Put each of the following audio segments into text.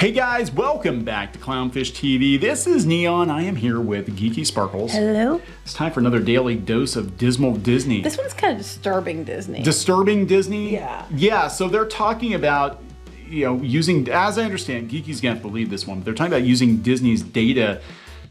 Hey guys, welcome back to Clownfish TV. This is Neon. I am here with Geeky Sparkles. Hello. It's time for another daily dose of dismal Disney. This one's kind of disturbing Disney. Disturbing Disney? Yeah. Yeah, so they're talking about, using, as I understand, Geeky's gonna have to believe this one, but they're talking about using Disney's data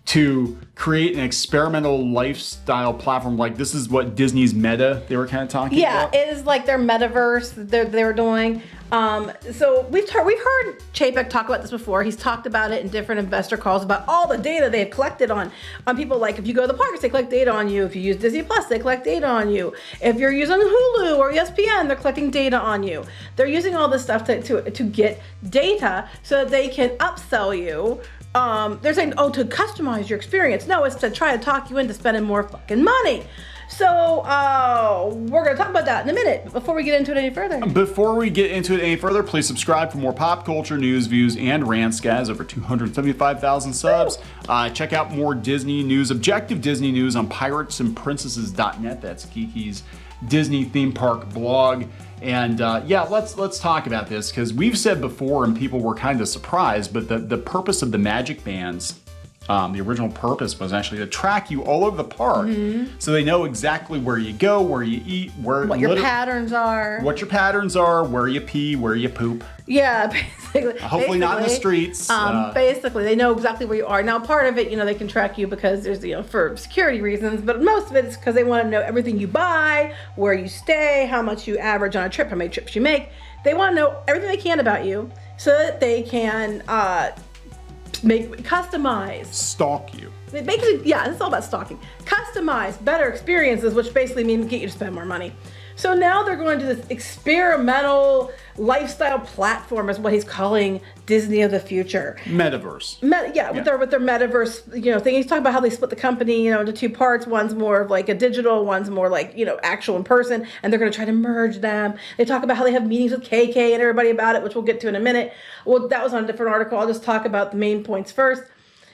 to create an experimental lifestyle platform. Like, this is what Disney's Meta, they were kind of talking about. Yeah, it is like their Metaverse that they were doing. So we've heard Chapek talk about this before. He's talked about it in different investor calls about all the data they've collected on people. Like, if you go to the parks, they collect data on you. If you use Disney Plus, they collect data on you. If you're using Hulu or ESPN, they're collecting data on you. They're using all this stuff to get data so that they can upsell you. They're saying, to customize your experience. No, it's to try to talk you into spending more fucking money. So we're going to talk about that in a minute. But before we get into it any further, please subscribe for more pop culture news, views, and rants, guys. Over 275,000 subs. Check out more Disney news, objective Disney news on piratesandprincesses.net. That's Geeky's Disney theme park blog. And let's talk about this, because we've said before and people were kind of surprised, but the purpose of the Magic Bands, the original purpose was actually to track you all over the park, so they know exactly where you go, where you eat, what your patterns are, where you pee, where you poop. Yeah, basically. Hopefully not in the streets. Basically, they know exactly where you are. Now, part of it, they can track you because there's, for security reasons, but most of it is because they want to know everything you buy, where you stay, how much you average on a trip, how many trips you make. They want to know everything they can about you so that they can customize. Stalk you. Basically, yeah, it's all about stalking. Customize better experiences, which basically means get you to spend more money. So now they're going to this experimental lifestyle platform, is what he's calling Disney of the future. Metaverse. With their Metaverse, thing. He's talking about how they split the company, into two parts. One's more of like a digital, one's more like, actual in person, and they're going to try to merge them. They talk about how they have meetings with KK and everybody about it, which we'll get to in a minute. Well, that was on a different article. I'll just talk about the main points first.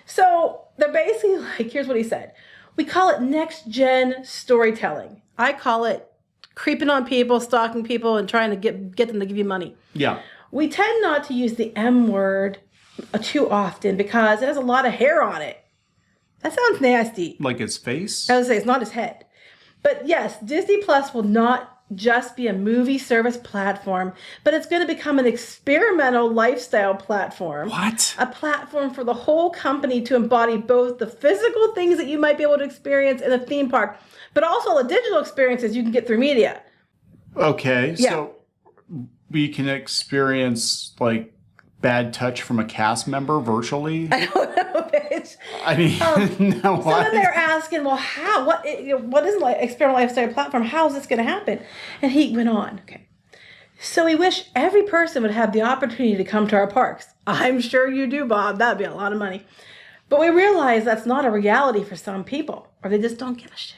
So they're basically like, here's what he said. We call it next gen storytelling. I call it creeping on people, stalking people, and trying to get them to give you money. Yeah. We tend not to use the M word too often because it has a lot of hair on it. That sounds nasty. Like his face? I was say it's not his head. But yes, Disney Plus will not just be a movie service platform, but it's going to become an experimental lifestyle platform. What? A platform for the whole company to embody both the physical things that you might be able to experience in a theme park, but also the digital experiences you can get through media. Okay, yeah. So we can experience like bad touch from a cast member virtually? I don't know, bitch. I mean, no. So then they're asking, well, how? What is like experimental lifestyle platform? How is this going to happen? And he went on. Okay. So we wish every person would have the opportunity to come to our parks. I'm sure you do, Bob. That'd be a lot of money. But we realize that's not a reality for some people, or they just don't give a shit.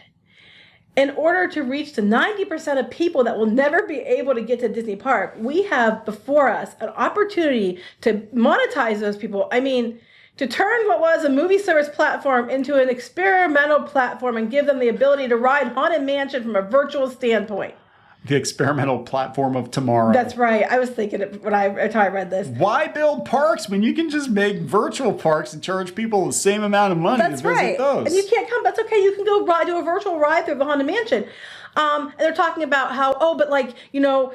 In order to reach the 90% of people that will never be able to get to Disney Park, we have before us an opportunity to monetize those people. I mean, to turn what was a movie service platform into an experimental platform and give them the ability to ride Haunted Mansion from a virtual standpoint. The experimental platform of tomorrow. That's right. I was thinking it when I read this. Why build parks when you can just make virtual parks and charge people the same amount of money to visit those? And you can't come. That's okay. You can go do a virtual ride through the Haunted Mansion. And they're talking about how,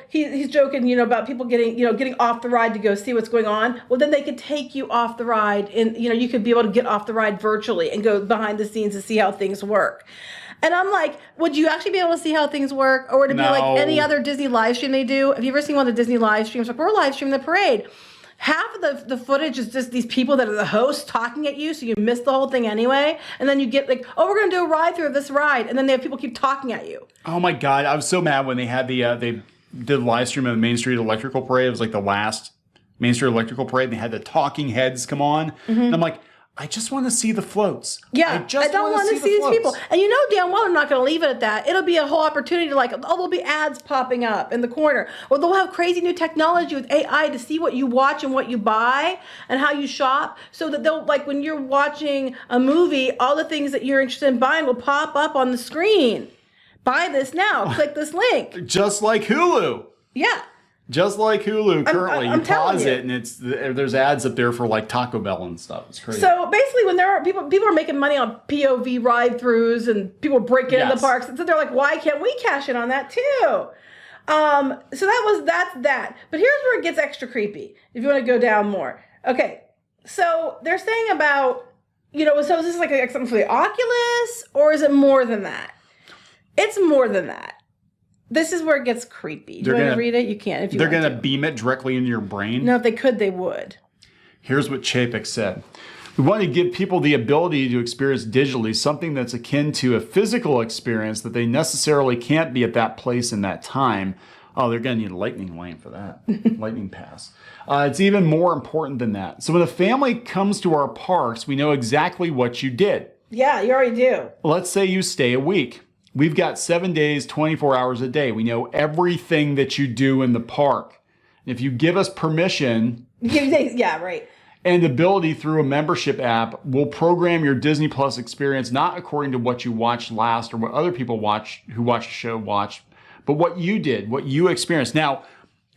he's joking, about people getting off the ride to go see what's going on. Well, then they could take you off the ride and, you could be able to get off the ride virtually and go behind the scenes to see how things work. And I'm like, would you actually be able to see how things work? Or would it be like any other Disney live stream they do? Have you ever seen one of the Disney live streams? Like, we're live streaming the parade. Half of the footage is just these people that are the hosts talking at you, so you miss the whole thing anyway. And then you get like, we're going to do a ride through this ride. And then they have people keep talking at you. Oh my God. I was so mad when they had they did a live stream of the Main Street Electrical Parade. It was like the last Main Street Electrical Parade. And they had the talking heads come on. Mm-hmm. And I'm like, I just want to see the floats. Yeah, I don't want to see these people. And you know damn well they're not going to leave it at that. It'll be a whole opportunity to there'll be ads popping up in the corner. Or they'll have crazy new technology with AI to see what you watch and what you buy and how you shop. So that they'll, when you're watching a movie, all the things that you're interested in buying will pop up on the screen. Buy this now. Click this link. Just like Hulu. Yeah. Just like Hulu currently, I'm you pause telling you. it and there's ads up there for like Taco Bell and stuff. It's crazy. So basically, when there are people are making money on POV ride-throughs and people breaking into the parks, so they're like, why can't we cash in on that too? So that's that. But here's where it gets extra creepy. If you want to go down more, okay. So they're saying about, so is this like something for the Oculus, or is it more than that? It's more than that. This is where it gets creepy. Do you want to read it? You can if you want to. They're going to beam it directly into your brain? No, if they could, they would. Here's what Chapek said. We want to give people the ability to experience digitally something that's akin to a physical experience that they necessarily can't be at that place in that time. Oh, they're going to need a lightning lane for that. Lightning pass. It's even more important than that. So when a family comes to our parks, we know exactly what you did. Yeah, you already do. Let's say you stay a week. We've got 7 days, 24 hours a day. We know everything that you do in the park. If you give us permission, yeah, right, and ability through a membership app, we'll program your Disney Plus experience not according to what you watched last or what other people who watched the show watched, but what you did, what you experienced. Now,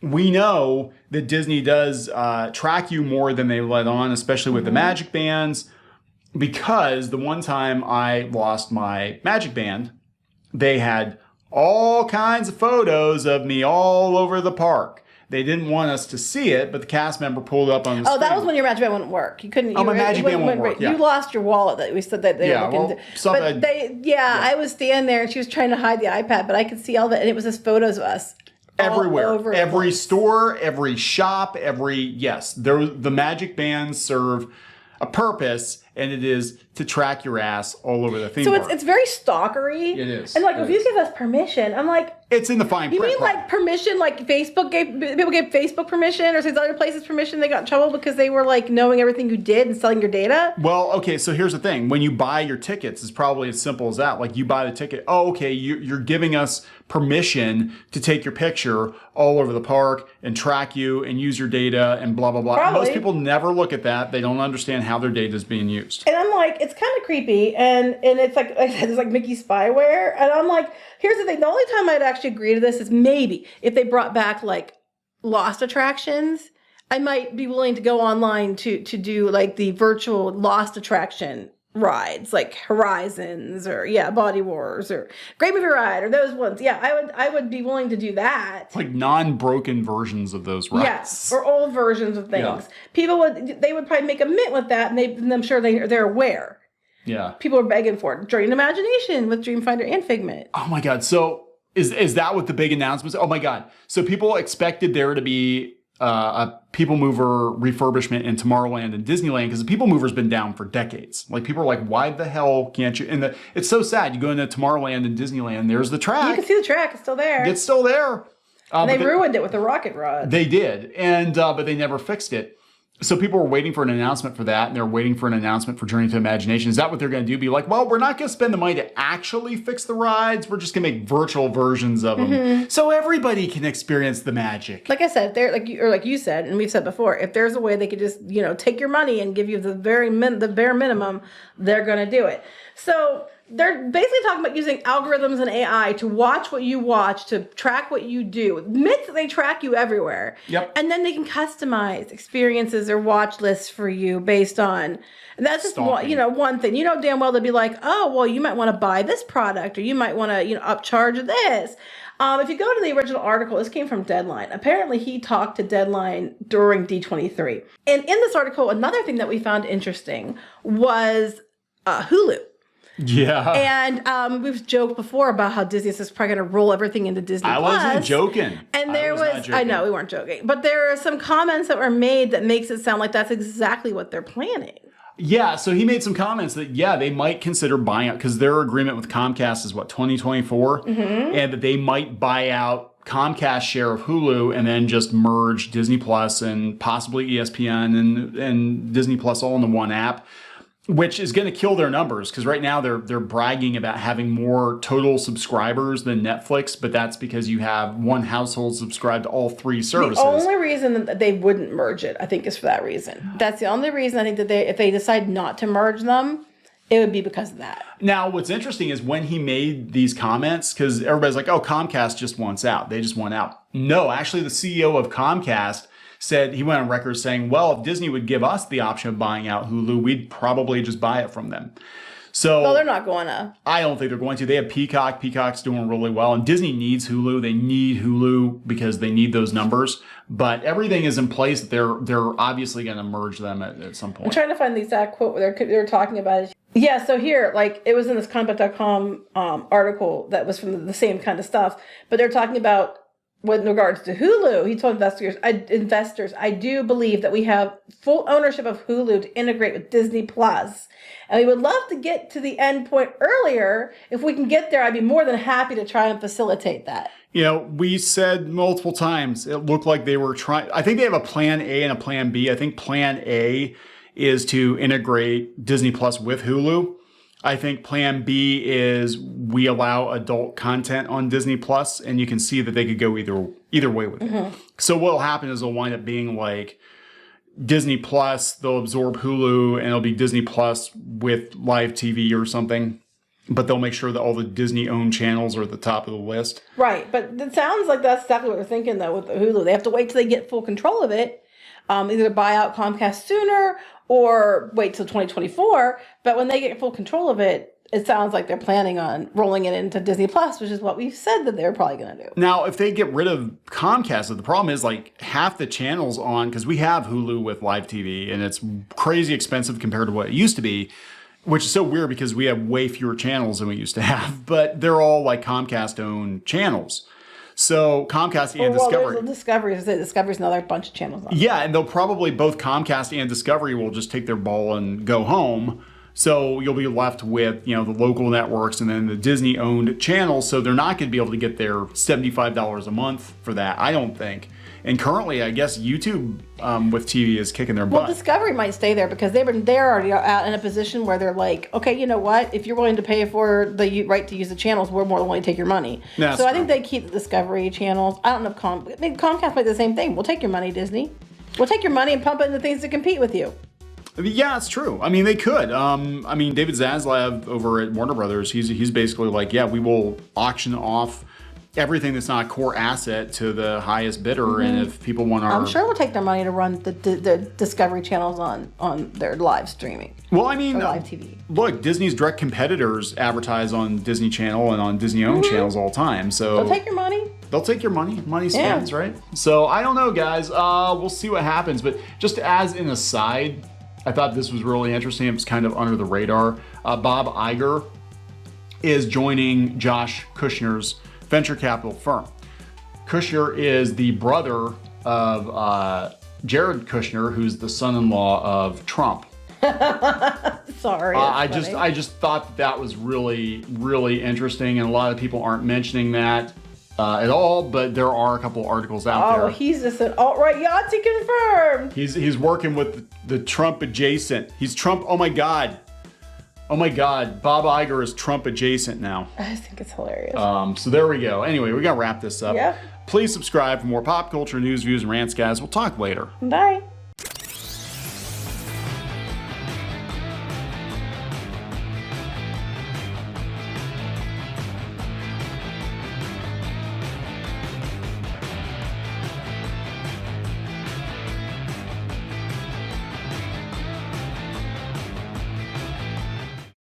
we know that Disney does track you more than they let on, especially with the Magic Bands, because the one time I lost my Magic Band, they had all kinds of photos of me all over the park. They didn't want us to see it, but the cast member pulled up on the screen. that was when your Magic Band wouldn't work. You couldn't. My Magic Band won't work. Yeah. You lost your wallet that we said that they were looking to. I was standing there and she was trying to hide the iPad, but I could see all of it, and it was just photos of us. Everywhere. Every store, every shop, the Magic Bands serve a purpose, and it is to track your ass all over the theme park. So it's very stalkery. It is. And if you give us permission, I'm like, it's in the fine print. You mean like permission, like people gave Facebook permission, or some other places permission? They got in trouble because they were like knowing everything you did and selling your data? Well, okay, so here's the thing. When you buy your tickets, it's probably as simple as that. Like you buy the ticket. Oh, okay, you're giving us permission to take your picture all over the park and track you and use your data and blah, blah, blah. Probably. Most people never look at that. They don't understand how their data is being used. And I'm like, it's kind of creepy. And it's like I said, it's like Mickey spyware. And I'm like, here's the thing. The only time I'd actually agree to this is maybe if they brought back like lost attractions. I might be willing to go online to do like the virtual lost attraction rides, like Horizons or Body Wars or Great Movie Ride or those ones. Yeah, I would be willing to do that. Like non-broken versions of those rides. Yes, or old versions of things. Yeah. People would probably make a mint with that, and I'm sure they're aware. Yeah. People are begging for it. Journey to Imagination with Dreamfinder and Figment. Oh my God. So is that what the big announcements? Oh my God. So people expected there to be a People Mover refurbishment in Tomorrowland and Disneyland because the People Mover's been down for decades. Like people are like, why the hell can't you? And it's so sad. You go into Tomorrowland and Disneyland, there's the track. You can see the track. It's still there. It's still there. And they ruined it with the rocket rod. They did. And but they never fixed it. So people were waiting for an announcement for that, and they're waiting for an announcement for Journey to Imagination. Is that what they're going to do? Be like, well, we're not going to spend the money to actually fix the rides. We're just going to make virtual versions of them, so everybody can experience the magic. Like I said, they're like you said, and we've said before, if there's a way they could just take your money and give you the bare minimum, they're going to do it. So they're basically talking about using algorithms and AI to watch what you watch, to track what you do. Admit that they track you everywhere. Yep. And then they can customize experiences or watch lists for you based on, and that's just one thing. Damn well they'll be like, oh, well, you might want to buy this product, or you might want to, upcharge this. If you go to the original article, this came from Deadline. Apparently, he talked to Deadline during D23. And in this article, another thing that we found interesting was Hulu. Yeah. And we've joked before about how Disney is probably going to roll everything into Disney I Plus. wasn't joking. And I know we weren't joking, but there are some comments that were made that makes it sound like that's exactly what they're planning. Yeah, so he made some comments that, they might consider buying out, because their agreement with Comcast is, 2024? And that they might buy out Comcast's share of Hulu and then just merge Disney Plus and possibly ESPN and Disney Plus all into one app, which is going to kill their numbers, because right now they're bragging about having more total subscribers than Netflix, but that's because you have one household subscribed to all three services. The only reason that they wouldn't merge it, I think, is for that reason. That's the only reason I think that if they decide not to merge them, it would be because of that. Now, what's interesting is when he made these comments, because everybody's like, oh, Comcast just wants out. They just want out. No, actually, the CEO of Comcast said, he went on record saying, well, if Disney would give us the option of buying out Hulu, we'd probably just buy it from them. So Well, they're not going to. I don't think they're going to. They have Peacock. Peacock's doing really well. And Disney needs Hulu. They need Hulu because they need those numbers. But everything is in place. They're obviously going to merge them at some point. I'm trying to find the exact quote where they're talking about it. Yeah, so here, like, it was in this Combat.com article that was from the same kind of stuff. But they're talking about, with regards to Hulu, he told investors, I do believe that we have full ownership of Hulu to integrate with Disney Plus. And we would love to get to the end point earlier. If we can get there, I'd be more than happy to try and facilitate that. You know, we said multiple times, it looked like they were trying. I think they have a plan A and a plan B. I think plan A is to integrate Disney Plus with Hulu. I think plan B is we allow adult content on Disney Plus, and you can see that they could go either way with it. So what will happen is it'll wind up being like Disney Plus, they'll absorb Hulu, and it'll be Disney Plus with live TV or something. But they'll make sure that all the Disney-owned channels are at the top of the list. Right, but it sounds like that's exactly what they're thinking, though, with the Hulu. They have to wait till they get full control of it, either buy out Comcast sooner or wait till 2024. But when they get full control of it, it sounds like they're planning on rolling it into Disney Plus, which is what we've said that they're probably going to do. Now, if they get rid of Comcast, the problem is like half the channels on, because we have Hulu with live TV, and it's crazy expensive compared to what it used to be, which is so weird because we have way fewer channels than we used to have, but they're all like Comcast-owned channels. So Comcast and Discovery. Discovery's another bunch of channels on. Yeah, and they'll probably, both Comcast and Discovery will just take their ball and go home. So you'll be left with, you know, the local networks and then the Disney-owned channels. So they're not going to be able to get their $75 a month for that, I don't think. And currently, I guess YouTube with TV is kicking their butt. Well, Discovery might stay there because they're already out in a position where they're like, okay, you know what? If you're willing to pay for the right to use the channels, we're more than willing to take your money. That's so I true. think they keep the Discovery channels. I don't know if Comcast might do the same thing. We'll take your money, Disney. We'll take your money and pump it into things that compete with you. Yeah, it's true. I mean, they could. I mean, David Zaslav over at Warner Brothers, he's basically like, yeah, we will auction off everything that's not a core asset to the highest bidder, and if people want our... I'm sure we'll take their money to run the Discovery channels on their live streaming. Well, I mean, live TV. Look, Disney's direct competitors advertise on Disney Channel and on Disney-owned channels all the time, so... They'll take your money. They'll take your money. Money spends, right? So, I don't know, guys. We'll see what happens, but just as an aside, I thought this was really interesting. It was kind of under the radar. Bob Iger is joining Josh Kushner's venture capital firm. Kushner is the brother of Jared Kushner, who's the son-in-law of Trump. Sorry. I just thought that was really, really interesting, and a lot of people aren't mentioning that at all, but there are a couple articles out there. Oh, he's just an alt-right Yahtzee confirmed. He's working with the Trump adjacent. He's Trump. Oh my God. Oh my God, Bob Iger is Trump adjacent now. I just think it's hilarious. So there we go. Anyway, we're gonna wrap this up. Yep. Please subscribe for more pop culture news, views, and rants, guys. We'll talk later. Bye.